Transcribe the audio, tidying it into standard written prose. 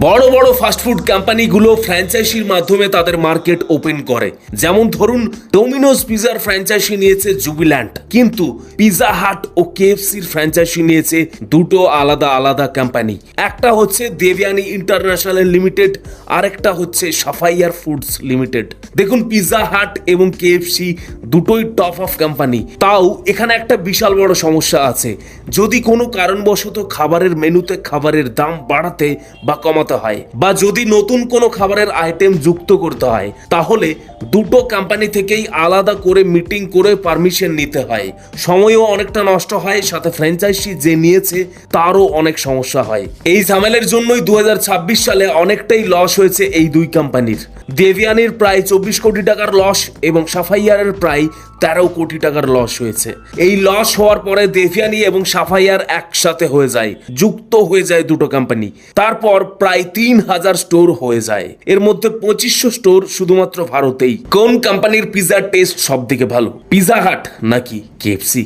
বড় বড় ফাস্টফুড কোম্পানিগুলো ফ্র্যাঞ্চাইজির মাধ্যমে তাদের মার্কেট ওপেন করে। যেমন ধরুন, ডোমিনোজ পিজার ফ্র্যাঞ্চাইজি নিয়েছে জুবিল্যান্ট, কিন্তু পিজা হাট ও কেএফসির ফ্র্যাঞ্চাইজি নিয়েছে দুটো আলাদা আলাদা কোম্পানি। একটা হচ্ছে দেবযানী ইন্টারন্যাশনাল লিমিটেড, আরেকটা হচ্ছে সাফাইয়ার ফুডস লিমিটেড। দেখুন, পিজা হাট এবং কেএফসি দুটোই টপ অফ কোম্পানি, তাও এখানে একটা বিশাল বড় সমস্যা আছে। যদি কোনো কারণবশত খাবারের মেনুতে খাবারের দাম বাড়াতে বা কমাতে হয়, বা যদি নতুন কোনো খাবারের আইটেম যুক্ত করতে হয়, তাহলে দুটো কোম্পানি থেকেই আলাদা করে মিটিং করে পারমিশন নিতে হয়। সময়ও অনেকটা নষ্ট হয়, সাথে ফ্র্যাঞ্চাইজি যে নিয়েছে তারও অনেক সমস্যা হয়। এই ঝামেলার জন্যই 2026 সালে অনেকটাই লস হয়েছে এই দুই কোম্পানির। দেবযানীর প্রায় 24 কোটি টাকার লস এবং সাফাইয়ারের প্রায় 13 কোটি টাকার লস হয়েছে। এই লস হওয়ার পরে দেবযানী এবং সাফাইয়ার একসাথে হয়ে যায়, যুক্ত হয়ে যায় দুটো কোম্পানি। তারপর প্রায় 3000 স্টোর হয়ে যায়, এর মধ্যে 2500 স্টোর শুধুমাত্র ভারতেই। কোন কোম্পানির পিজার টেস্ট সব থেকে ভালো, পিজা হাট নাকি কেএফসি?